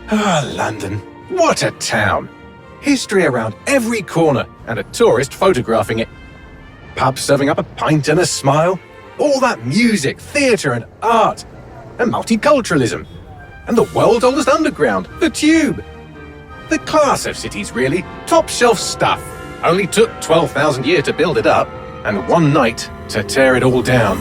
Ah, London. What a town. History around every corner and a tourist photographing it. Pubs serving up a pint and a smile. All that music, theatre and art. And multiculturalism. And the world's oldest underground, the Tube. The class of cities, really. Top shelf stuff. Only took 12,000 years to build it up, and one night to tear it all down.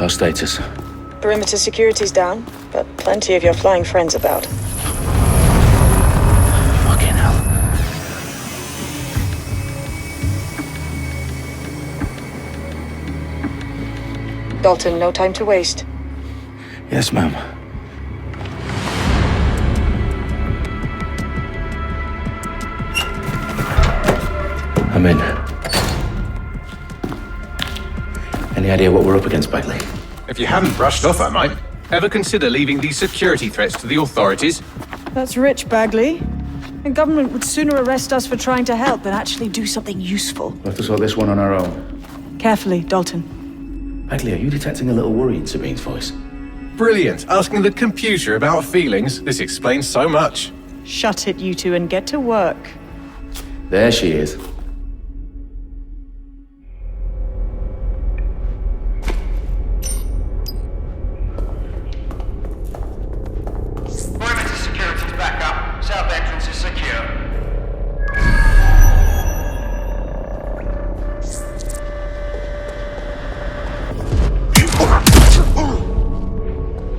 Our status? Perimeter security's down, but plenty of your flying friends about. Fucking hell. Dalton, no time to waste. Yes, ma'am. I'm in. Any idea what we're up against, Bagley? If you haven't brushed off, I might. Ever consider leaving these security threats to the authorities? That's rich, Bagley. The government would sooner arrest us for trying to help than actually do something useful. We'll have to sort this one on our own. Carefully, Dalton. Bagley, are you detecting a little worry in Sabine's voice? Brilliant. Asking the computer about feelings. This explains so much. Shut it, you two, and get to work. There she is. Perimeter security's back up. South entrance is secure.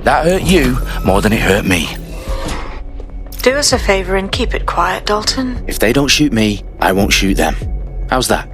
That hurt you more than it hurt me. Do us a favor and keep it quiet, Dalton. If they don't shoot me, I won't shoot them. How's that?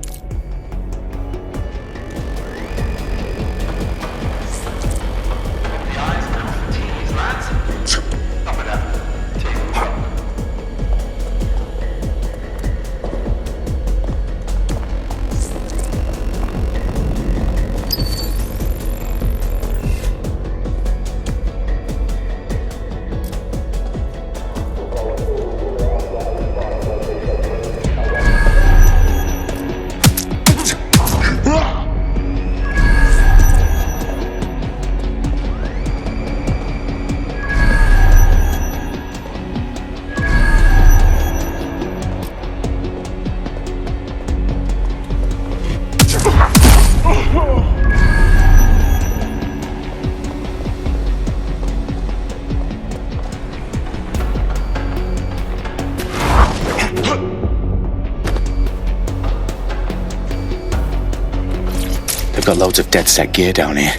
They've got loads of DedSec gear down here.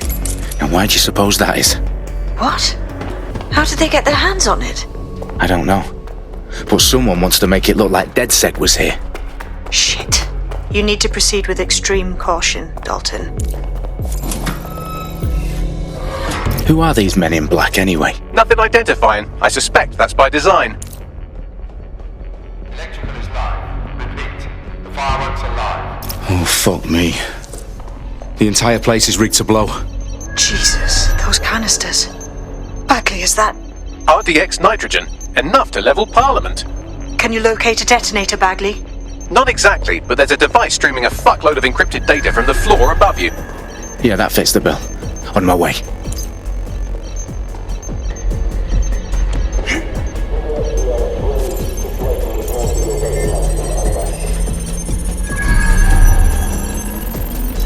And why do you suppose that is? What? How did they get their hands on it? I don't know. But someone wants to make it look like DedSec was here. Shit. You need to proceed with extreme caution, Dalton. Who are these men in black anyway? Nothing identifying. I suspect that's by design. Electrical is live. Repeat. The fireworks are live. Oh, fuck me. The entire place is rigged to blow. Jesus, those canisters. Bagley, is that... RDX nitrogen. Enough to level Parliament. Can you locate a detonator, Bagley? Not exactly, but there's a device streaming a fuckload of encrypted data from the floor above you. Yeah, that fits the bill. On my way.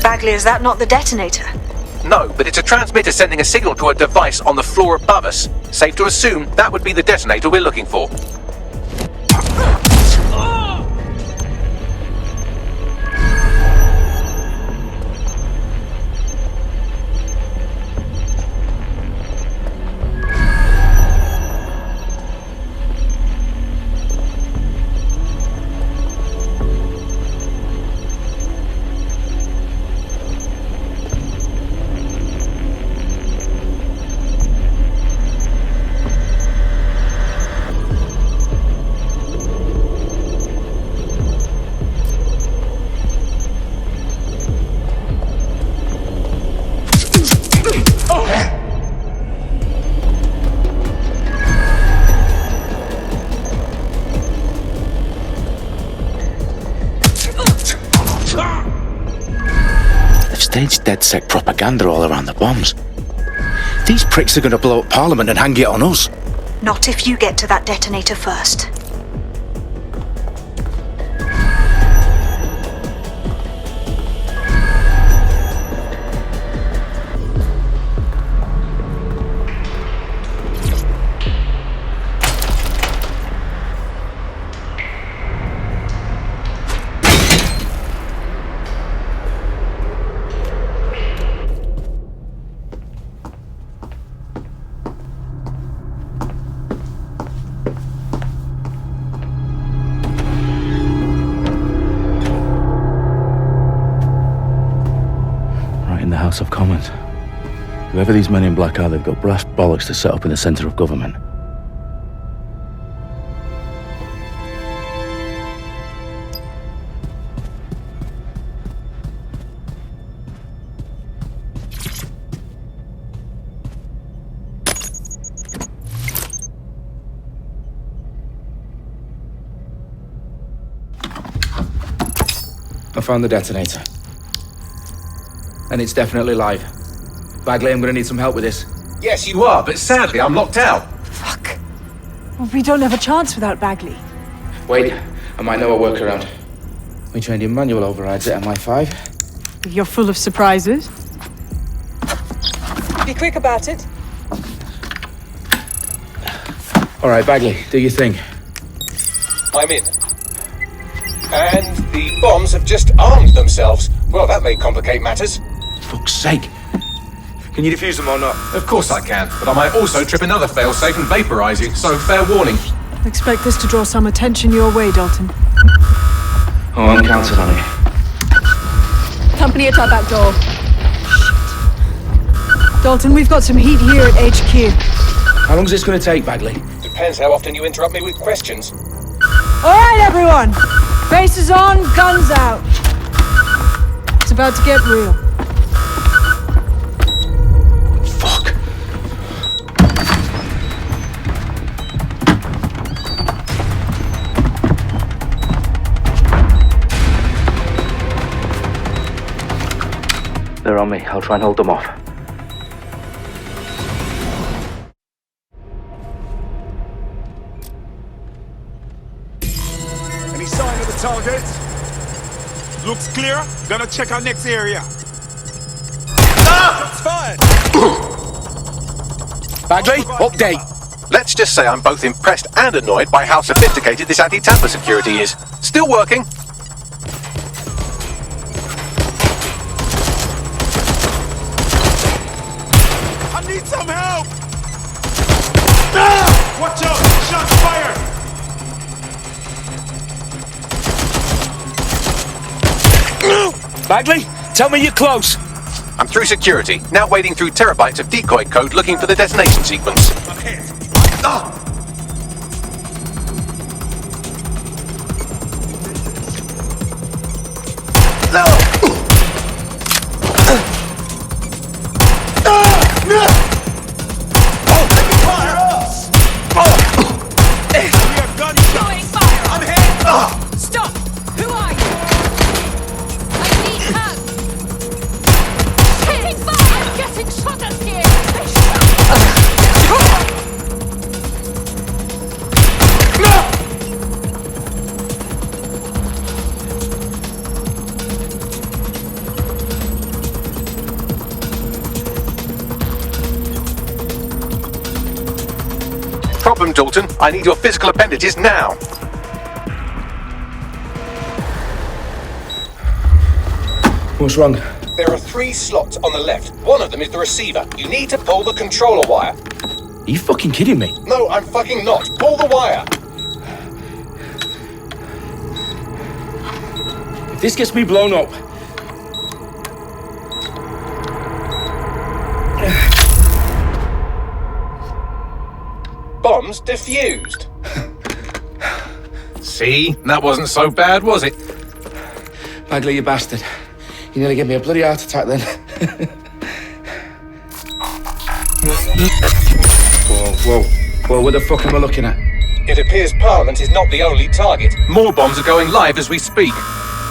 Bagley, is that not the detonator? No, but it's a transmitter sending a signal to a device on the floor above us. Safe to assume that would be the detonator we're looking for. staged DedSec propaganda all around the bombs. These pricks are going to blow up Parliament and hang it on us. Not if you get to that detonator first. House of Commons. Whoever these men in black are, they've got brass bollocks to set up in the centre of government. I found the detonator. And it's definitely live. Bagley, I'm gonna need some help with this. Yes, you are, but sadly I'm locked out. Fuck. Well, we don't have a chance without Bagley. Wait, I might know a workaround. We trained in manual overrides at MI5. You're full of surprises. Be quick about it. All right, Bagley, do your thing. I'm in. And the bombs have just armed themselves. Well, that may complicate matters. Fuck's sake. Can you defuse them or not? Of course I can, but I might also trip another failsafe and vaporize you, so fair warning. Expect this to draw some attention your way, Dalton. Oh, I'm counting on it. Company at our back door. Shit. Dalton, we've got some heat here at HQ. How long is this gonna take, Bagley? Depends how often you interrupt me with questions. All right, everyone. Faces on, guns out. It's about to get real. Fuck. They're on me. I'll try and hold them off. Any sign of the target? Looks clear. Gonna check our next area. Shots fired! Bagley, update. Let's just say I'm both impressed and annoyed by how sophisticated this anti-tamper security is. Still working. I need some help! Watch out! Shots fired! Bagley, tell me you're close. I'm through security, now wading through terabytes of decoy code looking for the detonation sequence. Stop! Who are you? I need help! Taking fire! I'm getting shot at here! Problem, Dalton. I need your physical appendages now. What's wrong? There are 3 slots on the left. One of them is the receiver. You need to pull the controller wire. Are you fucking kidding me? No, I'm fucking not. Pull the wire. If this gets me blown up... Bombs defused. See? That wasn't so bad, was it? Bagley, you bastard. You nearly gave me a bloody heart attack then. Whoa, what the fuck am I looking at? It appears Parliament is not the only target. More bombs are going live as we speak.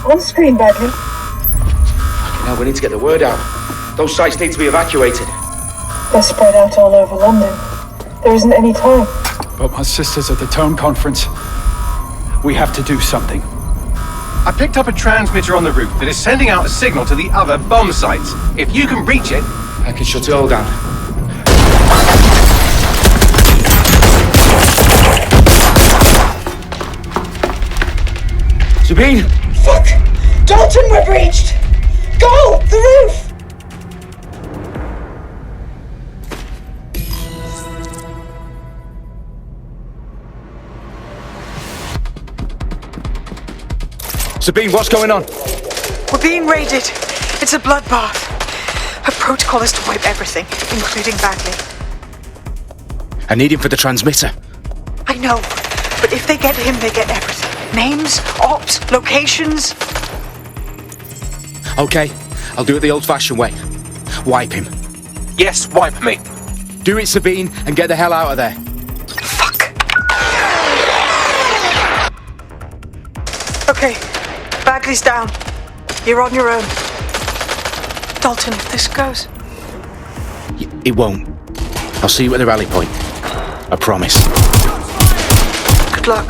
On screen, Bagley. Now we need to get the word out. Those sites need to be evacuated. They're spread out all over London. There isn't any time. But my sister's at the town conference. We have to do something. I picked up a transmitter on the roof that is sending out a signal to the other bomb sites. If you can reach it... I can shut it all down. Sabine! Fuck! Dalton, we're breached! Go! The roof! Sabine, what's going on? We're being raided. It's a bloodbath. Her protocol is to wipe everything, including Bagley. I need him for the transmitter. I know, but if they get him, they get everything. Names, ops, locations. Okay, I'll do it the old-fashioned way. Wipe him. Yes, wipe me. Do it, Sabine, and get the hell out of there. Fuck. Okay, Bagley's down. You're on your own. Dalton, if this goes... It won't. I'll see you at the rally point. I promise. Good luck.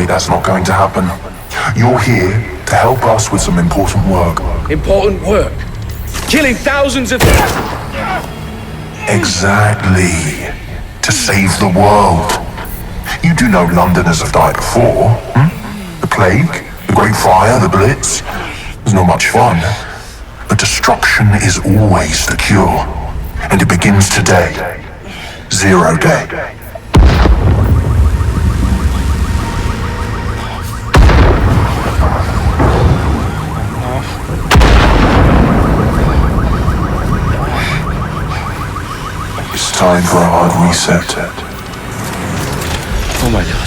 That's not going to happen. You're here to help us with some important work. Important work? Killing thousands of... Exactly. To save the world. You do know Londoners have died before, The Plague, the Great Fire, the Blitz. It was not much fun. But destruction is always the cure. And it begins today. 0 day. Time for a hard reset. Oh my god.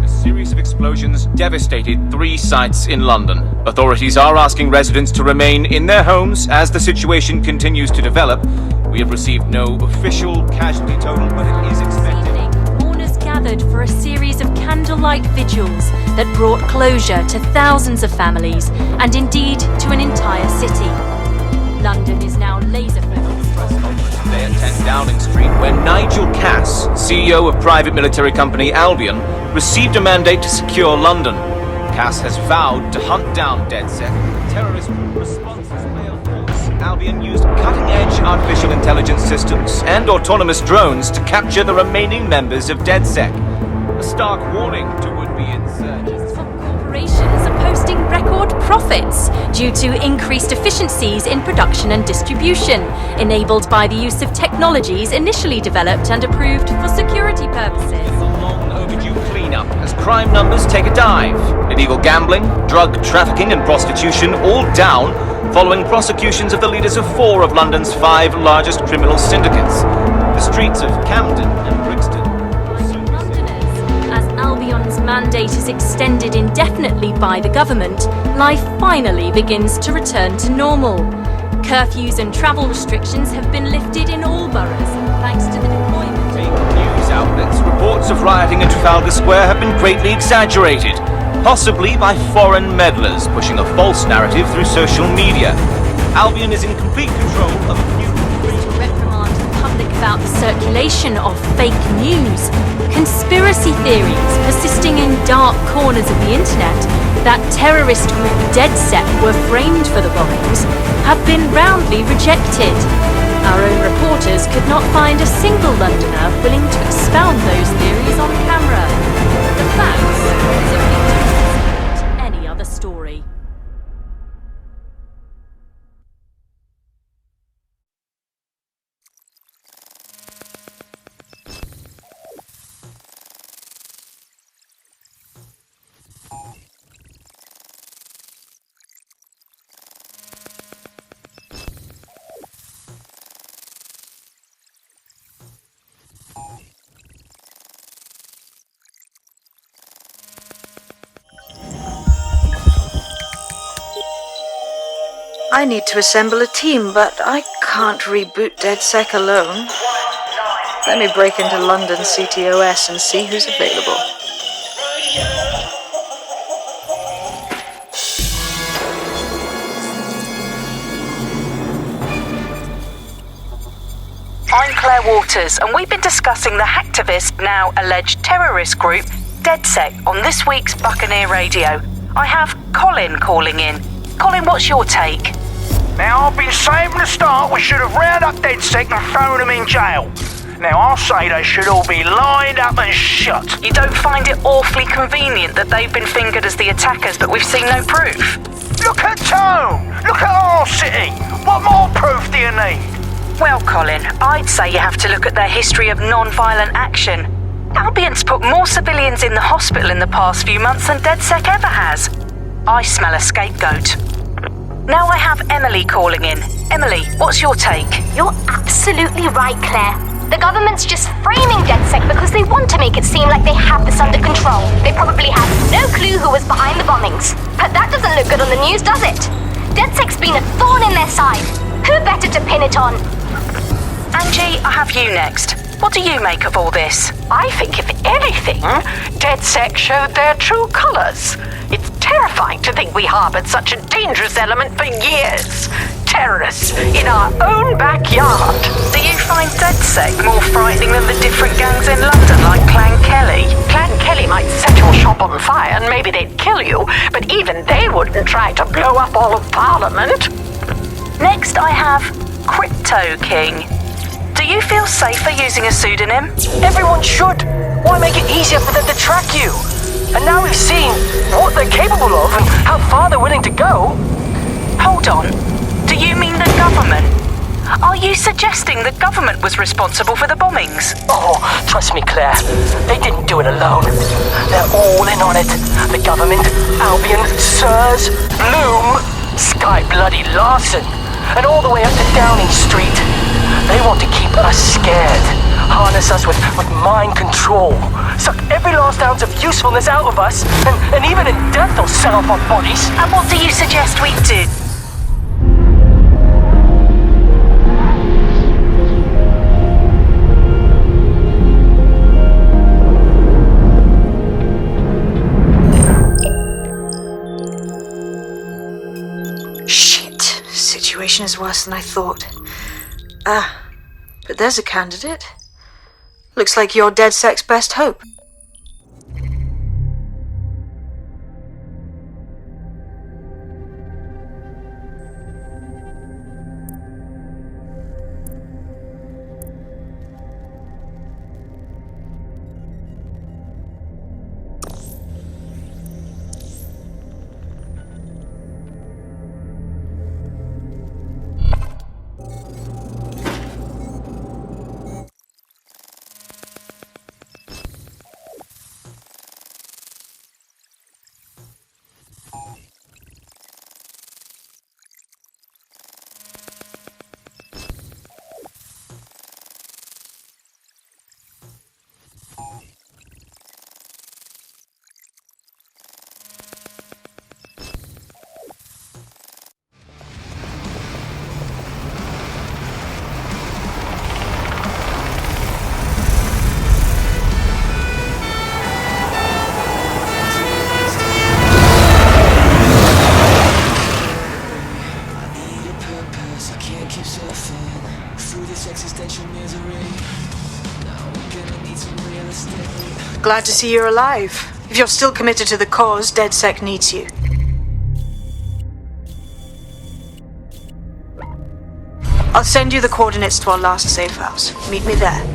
A series of explosions devastated 3 sites in London. Authorities are asking residents to remain in their homes as the situation continues to develop. We have received no official casualty total, but it is expected. Mourners gathered for a series of candlelight vigils that brought closure to thousands of families and indeed to an entire city. London is now laser-focused. Today at 10 Downing Street, when Nigel Cass, CEO of private military company Albion, received a mandate to secure London. Cass has vowed to hunt down DedSec, terrorist responses. Albion used cutting-edge artificial intelligence systems and autonomous drones to capture the remaining members of DedSec. A stark warning to would-be insurgents. Corporations are posting record profits due to increased efficiencies in production and distribution, enabled by the use of technologies initially developed and approved for security purposes. A long overdue cleanup as crime numbers take a dive. Illegal gambling, drug trafficking and prostitution all down following prosecutions of the leaders of 4 of London's 5 largest criminal syndicates. The streets of Camden and Brixton. Londoners mandate is extended indefinitely by the government, life finally begins to return to normal. Curfews and travel restrictions have been lifted in all boroughs, thanks to the deployment of news outlets. Reports of rioting in Trafalgar Square have been greatly exaggerated, possibly by foreign meddlers pushing a false narrative through social media. Albion is in complete control of a new... to reprimand the public about the circulation of fake news. Conspiracy theories persisting in dark corners of the internet that terrorist group DedSec were framed for the bombings have been roundly rejected. Our own reporters could not find a single Londoner willing to expound those theories on camera. The facts simply don't support any other story. I need to assemble a team, but I can't reboot DedSec alone. Let me break into London CTOS and see who's available. I'm Claire Waters, and we've been discussing the hacktivist, now alleged terrorist group, DedSec, on this week's Buccaneer Radio. I have Colin calling in. Colin, what's your take? Now, I've been saying from the start we should have rounded up DedSec and thrown them in jail. Now, I'll say they should all be lined up and shot. You don't find it awfully convenient that they've been fingered as the attackers, but we've seen no proof? Look at Tone! Look at our city! What more proof do you need? Well, Colin, I'd say you have to look at their history of non-violent action. Albion's put more civilians in the hospital in the past few months than DedSec ever has. I smell a scapegoat. Now I have Emily calling in. Emily, what's your take? You're absolutely right, Claire. The government's just framing DedSec because they want to make it seem like they have this under control. They probably have no clue who was behind the bombings. But that doesn't look good on the news, does it? DedSec's been a thorn in their side. Who better to pin it on? Angie, I have you next. What do you make of all this? I think, if anything, DedSec showed their true colours. It's terrifying to think we harboured such a dangerous element for years. Terrorists in our own backyard. Do you find DedSec more frightening than the different gangs in London, like Clan Kelly? Clan Kelly might set your shop on fire and maybe they'd kill you, but even they wouldn't try to blow up all of Parliament. Next, I have Crypto King. Do you feel safer using a pseudonym? Everyone should. Why make it easier for them to track you? And now we've seen what they're capable of and how far they're willing to go. Hold on. Do you mean the government? Are you suggesting the government was responsible for the bombings? Oh, trust me, Claire. They didn't do it alone. They're all in on it. The government, Albion, Sirs, Bloom, Sky Bloody Larson, and all the way up to Downing Street. They want to keep us scared, harness us with mind control, suck every last ounce of usefulness out of us, and even in death they'll sell off our bodies. And what do you suggest we do? Shit. Situation is worse than I thought. But there's a candidate. Looks like you're DedSec's best hope. Glad to see you're alive. If you're still committed to the cause, DedSec needs you. I'll send you the coordinates to our last safe house. Meet me there.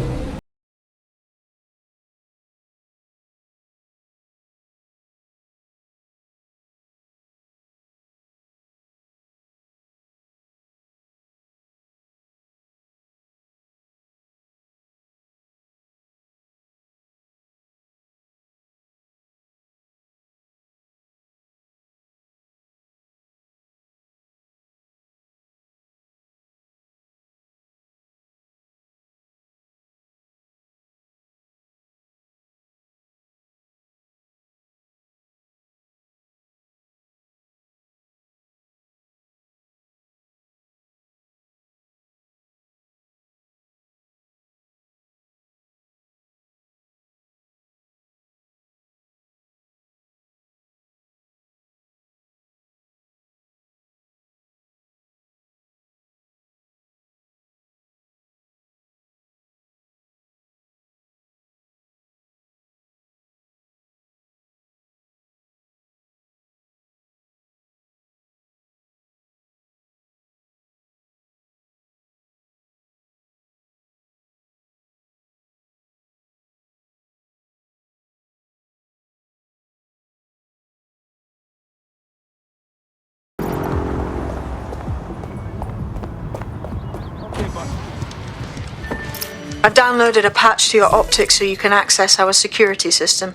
I've downloaded a patch to your optics so you can access our security system.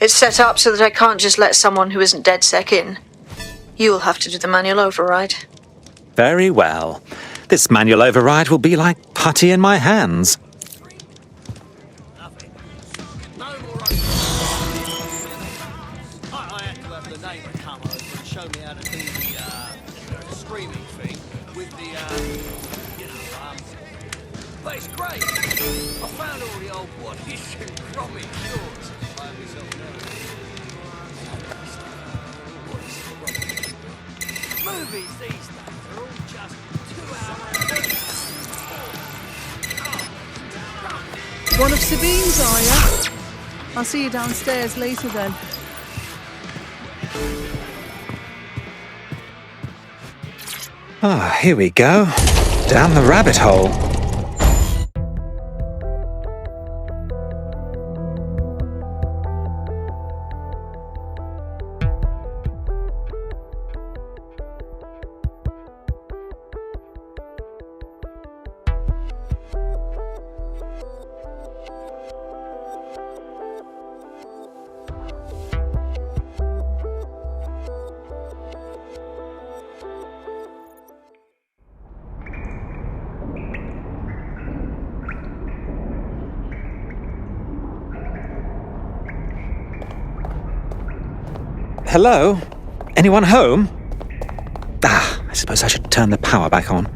It's set up so that I can't just let someone who isn't DedSec in. You'll have to do the manual override. Very well. This manual override will be like putty in my hands. I had to have the neighbour come over and show me how to do the screaming thing with the, but it's great. I found all the old bodies and crummy shorts. I have myself nervous. Movies these days are all just 2 hours. One of Sabine's, are you? I'll see you downstairs later then. Ah, here we go. Down the rabbit hole. Hello? Anyone home? Ah, I suppose I should turn the power back on.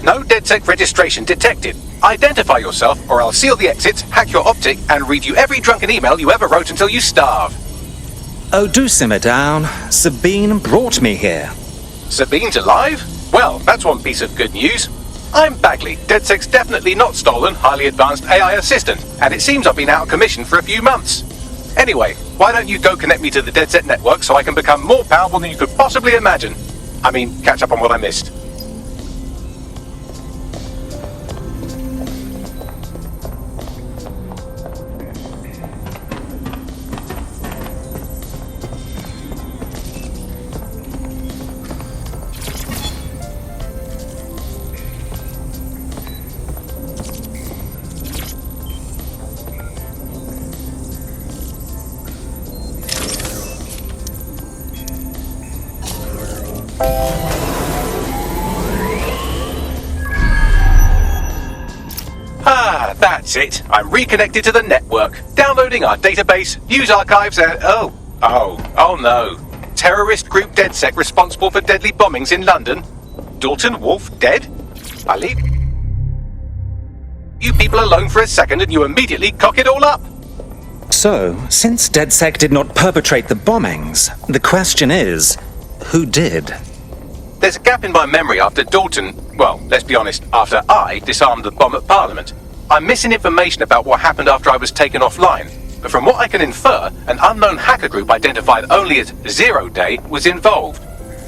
No DedSec registration detected. Identify yourself or I'll seal the exits, hack your optic, and read you every drunken email you ever wrote until you starve. Oh, do simmer down. Sabine brought me here. Sabine's alive? Well, that's one piece of good news. I'm Bagley, DedSec's definitely not stolen, highly advanced AI assistant, and it seems I've been out of commission for a few months. Anyway, why don't you go connect me to the DedSec network so I can become more powerful than you could possibly imagine? I mean, catch up on what I missed. Ah, that's it. I'm reconnected to the network, downloading our database, news archives, and oh no. Terrorist group DedSec responsible for deadly bombings in London. Dalton Wolfe dead? I leave. You people alone for a second and you immediately cock it all up. So, since DedSec did not perpetrate the bombings, the question is, who did? There's a gap in my memory after Dalton, well, let's be honest, after I disarmed the bomb at Parliament. I'm missing information about what happened after I was taken offline. But from what I can infer, an unknown hacker group identified only as Zero Day was involved.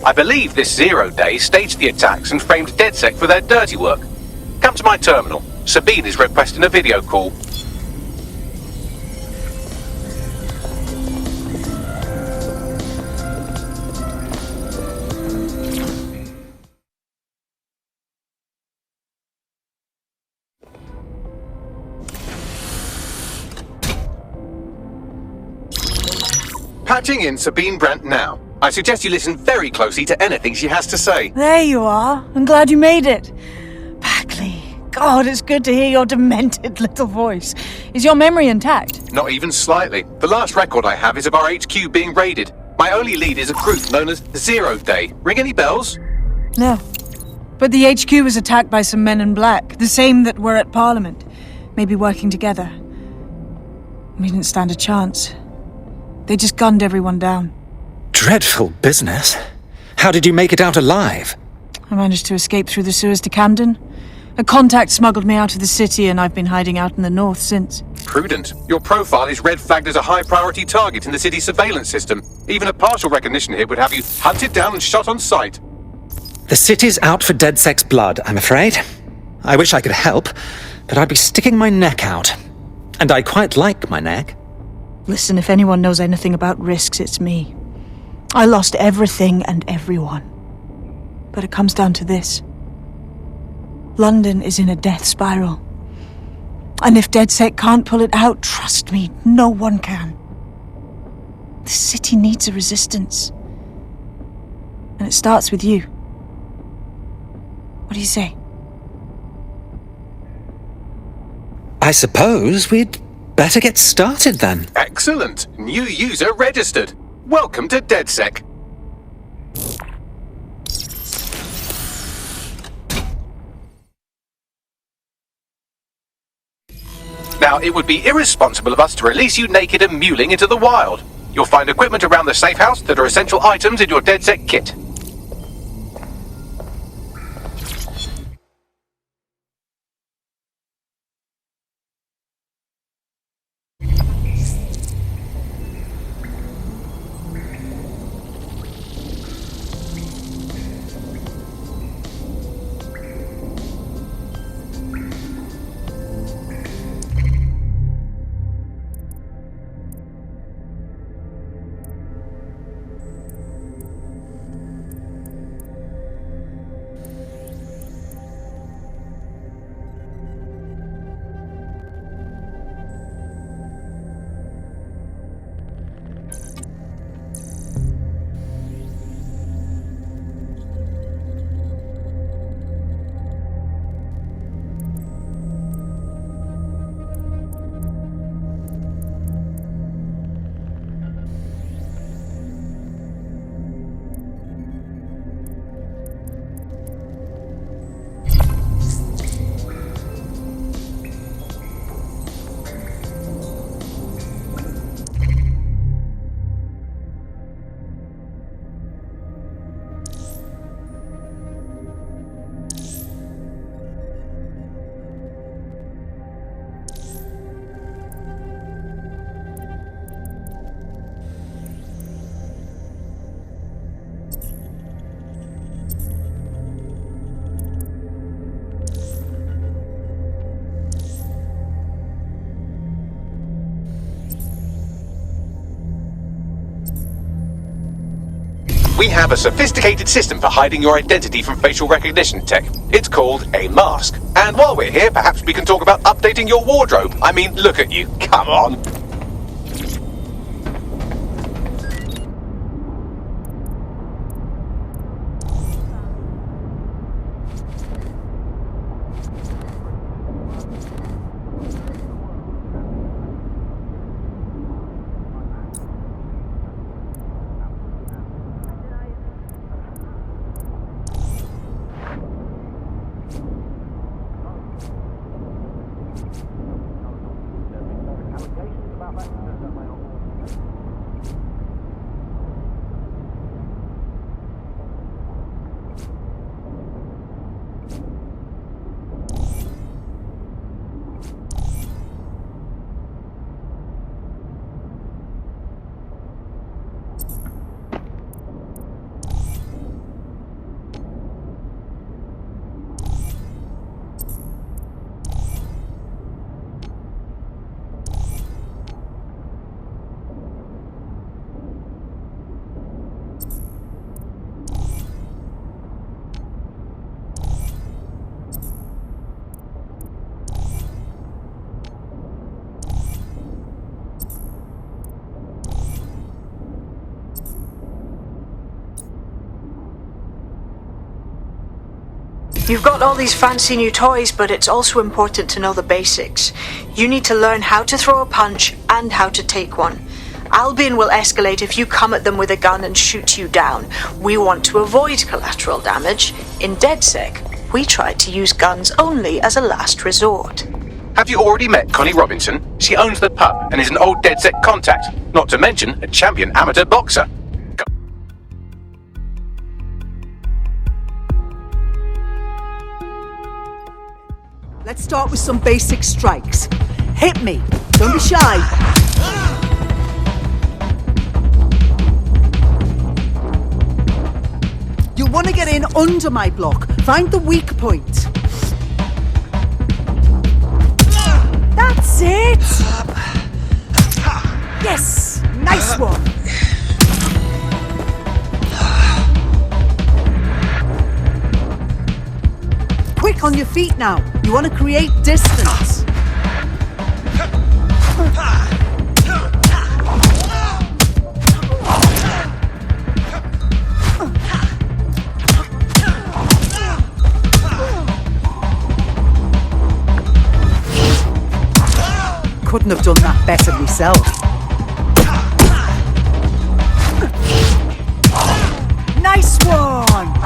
I believe this Zero Day staged the attacks and framed DedSec for their dirty work. Come to my terminal. Sabine is requesting a video call. Patching in Sabine Brandt now. I suggest you listen very closely to anything she has to say. There you are. I'm glad you made it. Bagley. God, it's good to hear your demented little voice. Is your memory intact? Not even slightly. The last record I have is of our HQ being raided. My only lead is a group known as Zero Day. Ring any bells? No. But the HQ was attacked by some men in black, the same that were at Parliament. Maybe working together. We didn't stand a chance. They just gunned everyone down. Dreadful business. How did you make it out alive? I managed to escape through the sewers to Camden. A contact smuggled me out of the city and I've been hiding out in the north since. Prudent. Your profile is red flagged as a high-priority target in the city's surveillance system. Even a partial recognition hit would have you hunted down and shot on sight. The city's out for DedSec's blood, I'm afraid. I wish I could help, but I'd be sticking my neck out. And I quite like my neck. Listen, if anyone knows anything about risks, it's me. I lost everything and everyone. But it comes down to this. London is in a death spiral. And if DedSec can't pull it out, trust me, no one can. The city needs a resistance. And it starts with you. What do you say? I suppose we'd better get started then. Excellent. New user registered. Welcome to DedSec. Now, it would be irresponsible of us to release you naked and mewling into the wild. You'll find equipment around the safe house that are essential items in your DedSec kit. We have a sophisticated system for hiding your identity from facial recognition tech. It's called a mask. And while we're here, perhaps we can talk about updating your wardrobe. I mean, look at you. Come on. You've got all these fancy new toys, but it's also important to know the basics. You need to learn how to throw a punch and how to take one. Albion will escalate if you come at them with a gun and shoot you down. We want to avoid collateral damage. In DedSec, we try to use guns only as a last resort. Have you already met Connie Robinson? She owns the pub and is an old DedSec contact, not to mention a champion amateur boxer. Let's start with some basic strikes. Hit me. Don't be shy. You'll want to get in under my block. Find the weak point. That's it! Yes! Nice one! Quick on your feet now. You want to create distance. Couldn't have done that better myself. Nice one!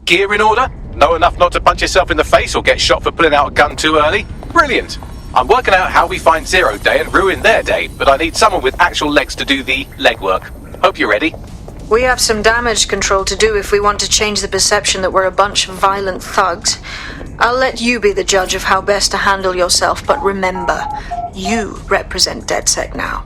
Gear in order? Know enough not to punch yourself in the face or get shot for pulling out a gun too early? Brilliant! I'm working out how we find Zero Day and ruin their day, but I need someone with actual legs to do the legwork. Hope you're ready. We have some damage control to do if we want to change the perception that we're a bunch of violent thugs. I'll let you be the judge of how best to handle yourself, but remember, you represent DedSec now.